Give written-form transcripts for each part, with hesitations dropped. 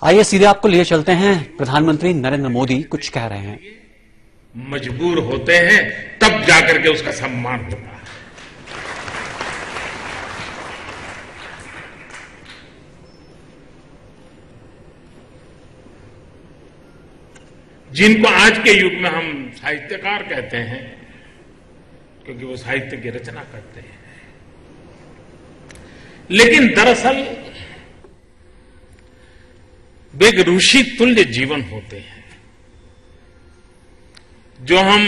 आइए सीधे आपको लिए चलते हैं। प्रधानमंत्री नरेंद्र मोदी कुछ कह रहे हैं। मजबूर होते हैं तब जाकर के उसका सम्मान होता है। जिनको आज के युग में हम साहित्यकार कहते हैं, क्योंकि वो साहित्य की रचना करते हैं, लेकिन दरअसल वे एक ऋषि तुल्य जीवन होते हैं। जो हम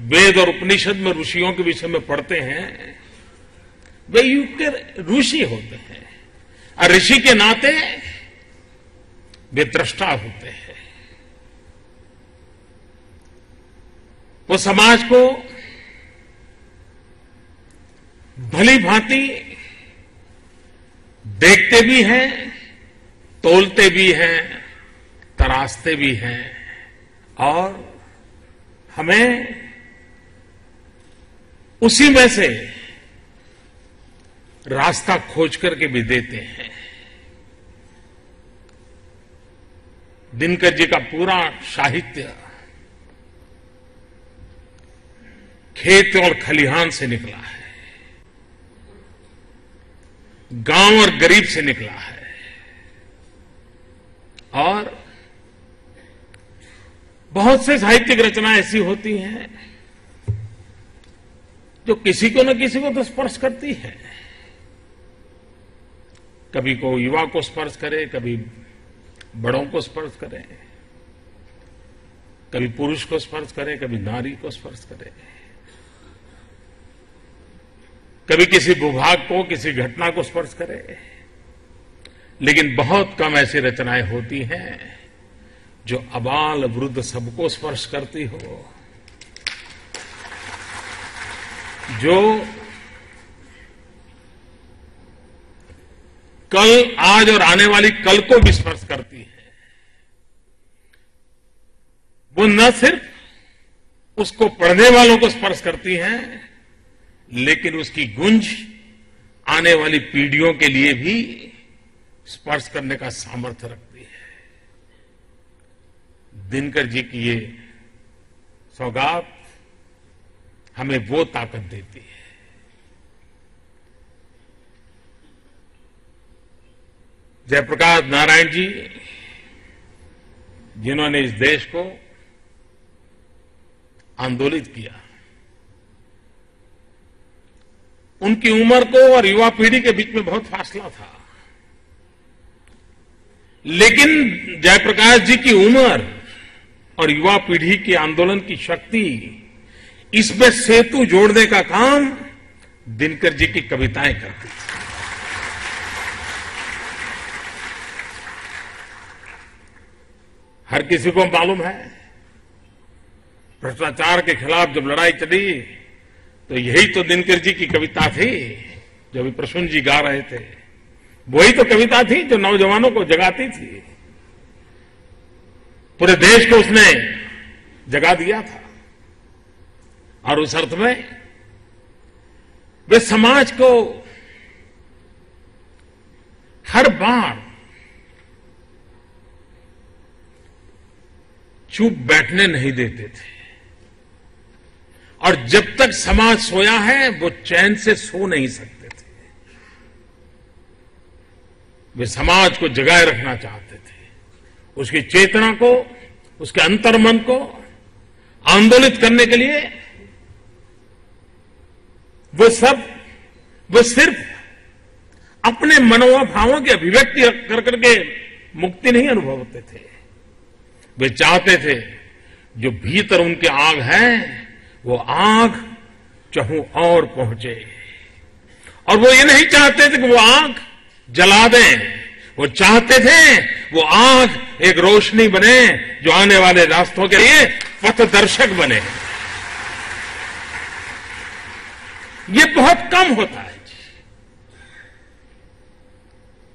वेद और उपनिषद में ऋषियों के विषय में पढ़ते हैं, वे युग के ऋषि होते हैं और ऋषि के नाते वे दृष्टा होते हैं। वो समाज को भली भांति देखते भी हैं, तोलते भी हैं, तराशते भी हैं और हमें उसी में से रास्ता खोज करके भी देते हैं। दिनकर जी का पूरा साहित्य खेत और खलिहान से निकला है, गांव और गरीब से निकला है और बहुत से साहित्यिक रचनाएं ऐसी होती हैं जो किसी को न किसी को तो स्पर्श करती है। कभी को युवा को स्पर्श करे, कभी बड़ों को स्पर्श करे, कभी पुरुष को स्पर्श करे, कभी नारी को स्पर्श करे, कभी किसी भूभाग को, किसी घटना को स्पर्श करे। लेकिन बहुत कम ऐसी रचनाएं होती हैं जो अबाल वृद्ध सबको स्पर्श करती हो, जो कल, आज और आने वाली कल को भी स्पर्श करती है। वो न सिर्फ उसको पढ़ने वालों को स्पर्श करती हैं, लेकिन उसकी गूंज आने वाली पीढ़ियों के लिए भी स्पर्श करने का सामर्थ्य रखती है। दिनकर जी की ये सौगात हमें वो ताकत देती है। जयप्रकाश नारायण जी, जिन्होंने इस देश को आंदोलित किया, उनकी उम्र को और युवा पीढ़ी के बीच में बहुत फासला था, लेकिन जयप्रकाश जी की उम्र और युवा पीढ़ी के आंदोलन की शक्ति, इसमें सेतु जोड़ने का काम दिनकर जी की कविताएं करती थी। हर किसी को मालूम है, भ्रष्टाचार के खिलाफ जब लड़ाई चली तो यही तो दिनकर जी की कविता थी जो अभी प्रसून जी गा रहे थे। वही तो कविता थी जो नौजवानों को जगाती थी। पूरे देश को उसने जगा दिया था और उस अर्थ में वे समाज को हर बार चुप बैठने नहीं देते थे और जब तक समाज सोया है वो चैन से सो नहीं सकते थे। वे समाज को जगाए रखना चाहते थे, उसकी चेतना को, उसके अंतर्मन को आंदोलित करने के लिए वो सिर्फ अपने मनोभावों की अभिव्यक्ति कर करके मुक्ति नहीं अनुभवते थे। वे चाहते थे जो भीतर उनकी आग है वो आग चहु और पहुंचे, और वो ये नहीं चाहते थे कि वो आग जला दें, वो चाहते थे वो आग एक रोशनी बने जो आने वाले रास्तों के लिए पथदर्शक बने। ये बहुत कम होता है।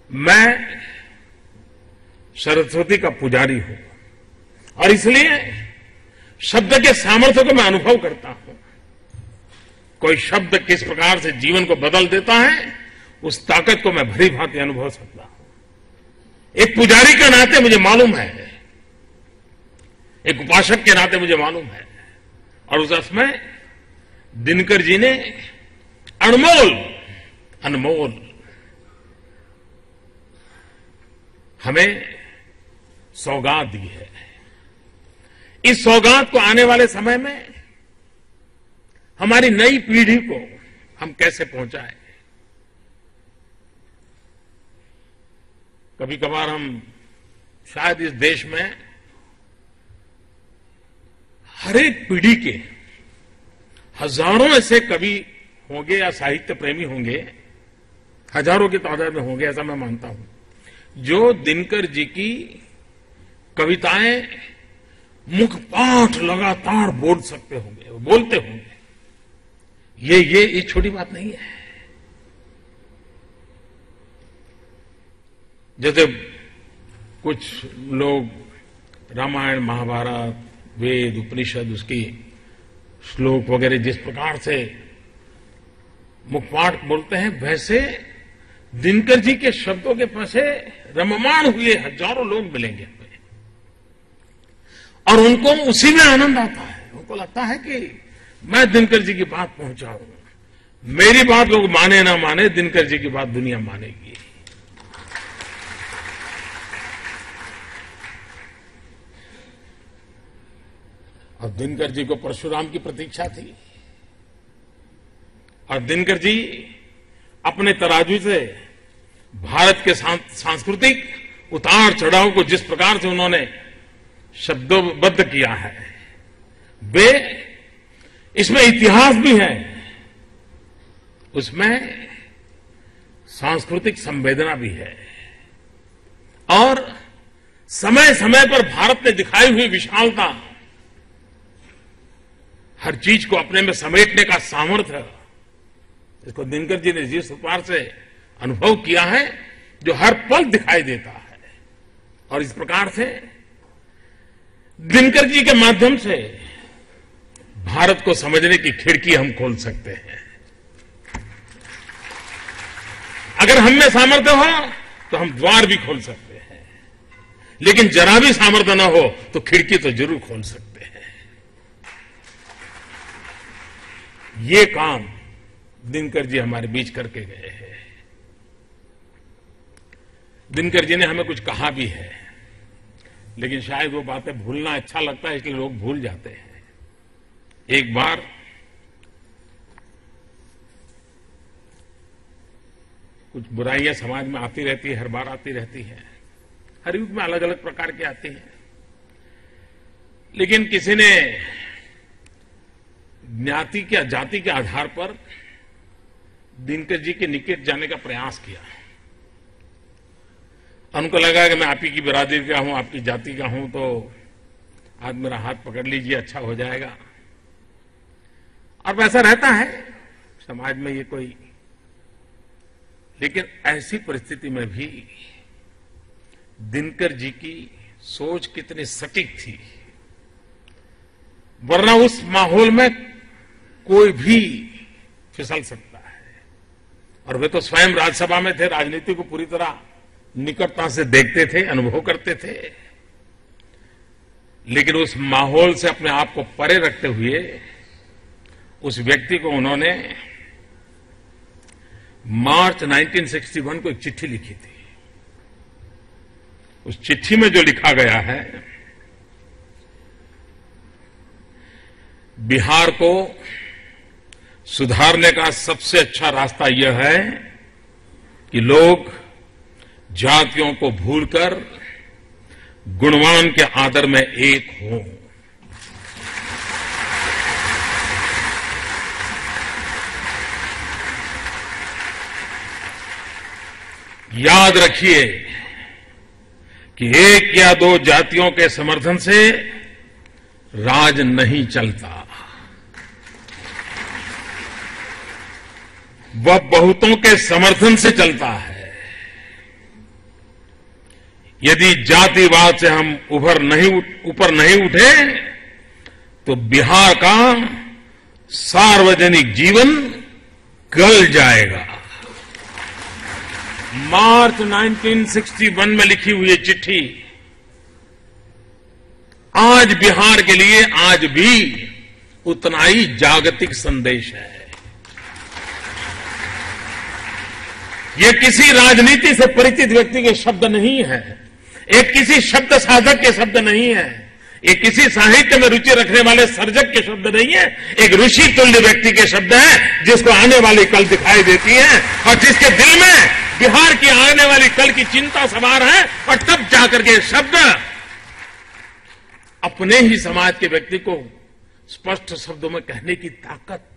मैं सरस्वती का पुजारी हूं और इसलिए शब्द के सामर्थ्य को मैं अनुभव करता हूं। कोई शब्द किस प्रकार से जीवन को बदल देता है, उस ताकत को मैं भली भांति अनुभव सकता हूं। एक पुजारी के नाते मुझे मालूम है, एक उपासक के नाते मुझे मालूम है, और उस अर्थ में दिनकर जी ने अनमोल हमें सौगात दी है। इस सौगात को आने वाले समय में हमारी नई पीढ़ी को हम कैसे पहुंचाएं। कभी कभार हम शायद इस देश में हर एक पीढ़ी के हजारों ऐसे कवि होंगे या साहित्य प्रेमी होंगे, हजारों की तादाद में होंगे, ऐसा मैं मानता हूं, जो दिनकर जी की कविताएं मुखपाठ लगातार बोल सकते होंगे, बोलते होंगे। ये छोटी बात नहीं है। जैसे कुछ लोग रामायण, महाभारत, वेद, उपनिषद, उसकी श्लोक वगैरह जिस प्रकार से मुखपाठ बोलते हैं, वैसे दिनकर जी के शब्दों के पासे रममाण हुए हजारों लोग मिलेंगे हमें, और उनको उसी में आनंद आता है। उनको लगता है कि मैं दिनकर जी की बात पहुंचाऊं, मेरी बात लोग माने ना माने, दिनकर जी की बात दुनिया मानेगी। और दिनकर जी को परशुराम की प्रतीक्षा थी, और दिनकर जी अपने तराजू से भारत के सांस्कृतिक उतार चढ़ाव को जिस प्रकार से उन्होंने शब्दोबद्ध किया है, वे इसमें इतिहास भी है, उसमें सांस्कृतिक संवेदना भी है, और समय समय पर भारत ने दिखाई हुई विशालता, हर चीज को अपने में समेटने का सामर्थ्य, इसको दिनकर जी ने जिस प्रकार से अनुभव किया है, जो हर पल दिखाई देता है। और इस प्रकार से दिनकर जी के माध्यम से भारत को समझने की खिड़की हम खोल सकते हैं। अगर हम में सामर्थ्य हो तो हम द्वार भी खोल सकते हैं, लेकिन जरा भी सामर्थ्य न हो तो खिड़की तो जरूर खोल सकते हैं। ये काम दिनकर जी हमारे बीच करके गए हैं। दिनकर जी ने हमें कुछ कहा भी है, लेकिन शायद वो बातें भूलना अच्छा लगता है, इसलिए लोग भूल जाते हैं। एक बार कुछ बुराइयां समाज में आती रहती है, हर बार आती रहती है, हर युग में अलग अलग प्रकार की आती हैं, लेकिन किसी ने ज्ञाति के जाति के आधार पर दिनकर जी के निकट जाने का प्रयास किया। उनको लगा कि मैं आप ही की बिरादरी का हूं, आपकी जाति का हूं, तो आज मेरा हाथ पकड़ लीजिए, अच्छा हो जाएगा। और वैसा रहता है समाज में ये कोई, लेकिन ऐसी परिस्थिति में भी दिनकर जी की सोच कितनी सटीक थी, वरना उस माहौल में कोई भी फिसल सकता है। और वे तो स्वयं राज्यसभा में थे, राजनीति को पूरी तरह निकटता से देखते थे, अनुभव करते थे, लेकिन उस माहौल से अपने आप को परे रखते हुए उस व्यक्ति को उन्होंने मार्च 1961 को एक चिट्ठी लिखी थी। उस चिट्ठी में जो लिखा गया है, बिहार को सुधारने का सबसे अच्छा रास्ता यह है कि लोग जातियों को भूलकर गुणवान के आदर में एक हों। याद रखिए कि एक या दो जातियों के समर्थन से राज नहीं चलता, वह बहुतों के समर्थन से चलता है। यदि जातिवाद से हम ऊपर नहीं उठे तो बिहार का सार्वजनिक जीवन गल जाएगा। मार्च 1961 में लिखी हुई चिट्ठी आज बिहार के लिए आज भी उतना ही जागतिक संदेश है। ये किसी राजनीति से परिचित व्यक्ति के शब्द नहीं है, एक किसी शब्द साधक के शब्द नहीं है, एक किसी साहित्य में रुचि रखने वाले सर्जक के शब्द नहीं है, एक ऋषि तुल्य व्यक्ति के शब्द है जिसको आने वाली कल दिखाई देती है और जिसके दिल में बिहार की आने वाली कल की चिंता सवार है और तब जाकर के शब्द अपने ही समाज के व्यक्ति को स्पष्ट शब्दों में कहने की ताकत।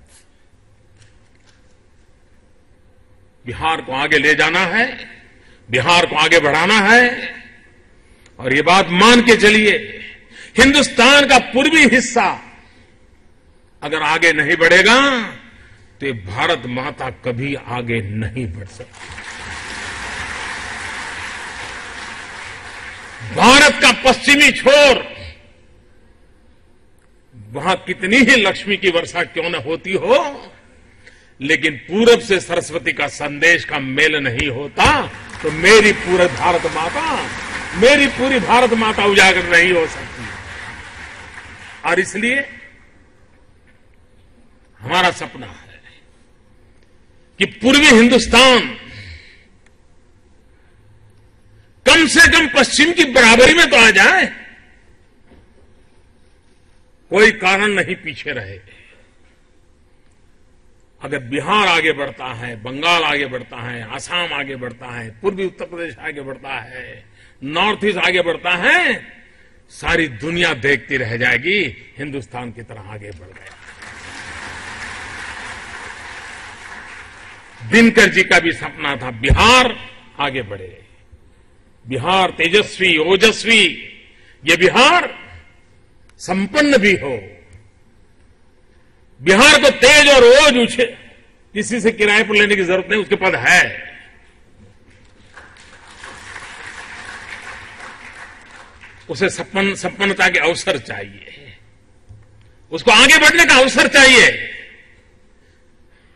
बिहार को आगे ले जाना है, बिहार को आगे बढ़ाना है और ये बात मान के चलिए, हिंदुस्तान का पूर्वी हिस्सा अगर आगे नहीं बढ़ेगा तो भारत माता कभी आगे नहीं बढ़ सकती। भारत का पश्चिमी छोर वहां कितनी ही लक्ष्मी की वर्षा क्यों न होती हो, लेकिन पूरब से सरस्वती का संदेश का मेल नहीं होता तो मेरी पूरी भारत माता, मेरी पूरी भारत माता उजागर नहीं हो सकती। और इसलिए हमारा सपना है कि पूर्वी हिंदुस्तान कम से कम पश्चिम की बराबरी में तो आ जाए, कोई कारण नहीं पीछे रहे। अगर बिहार आगे बढ़ता है, बंगाल आगे बढ़ता है, असम आगे बढ़ता है, पूर्वी उत्तर प्रदेश आगे बढ़ता है, नॉर्थ ईस्ट आगे बढ़ता है, सारी दुनिया देखती रह जाएगी हिंदुस्तान की तरह आगे बढ़ गया। दिनकर जी का भी सपना था बिहार आगे बढ़े, बिहार तेजस्वी ओजस्वी, ये बिहार संपन्न भी हो, बिहार को तेज और ओज उछे किसी से किराए पर लेने की जरूरत नहीं, उसके पास है। उसे संपन्नता के अवसर चाहिए, उसको आगे बढ़ने का अवसर चाहिए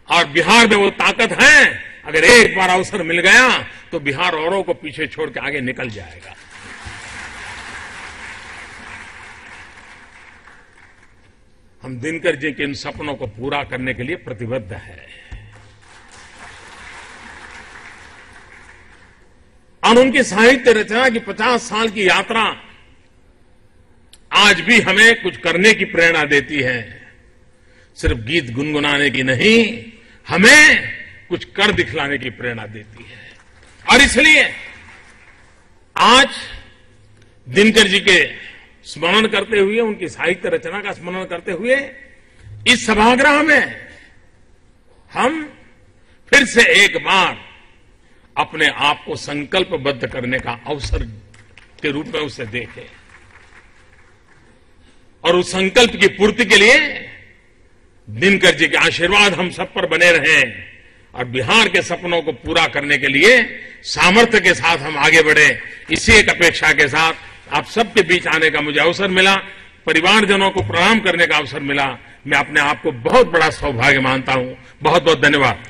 और बिहार में वो ताकत है। अगर एक बार अवसर मिल गया तो बिहार औरों को पीछे छोड़ के आगे निकल जाएगा। हम दिनकर जी के इन सपनों को पूरा करने के लिए प्रतिबद्ध है और उनकी साहित्य रचना की 50 साल की यात्रा आज भी हमें कुछ करने की प्रेरणा देती है। सिर्फ गीत गुनगुनाने की नहीं, हमें कुछ कर दिखलाने की प्रेरणा देती है। और इसलिए आज दिनकर जी के स्मरण करते हुए, उनकी साहित्य रचना का स्मरण करते हुए इस सभागृह में हम फिर से एक बार अपने आप को संकल्पबद्ध करने का अवसर के रूप में उसे देखें और उस संकल्प की पूर्ति के लिए दिनकर जी के आशीर्वाद हम सब पर बने रहें और बिहार के सपनों को पूरा करने के लिए सामर्थ्य के साथ हम आगे बढ़े। इसी एक अपेक्षा के साथ आप सबके बीच आने का मुझे अवसर मिला, परिवारजनों को प्रणाम करने का अवसर मिला। मैं अपने आप को बहुत बड़ा सौभाग्य मानता हूं। बहुत बहुत धन्यवाद।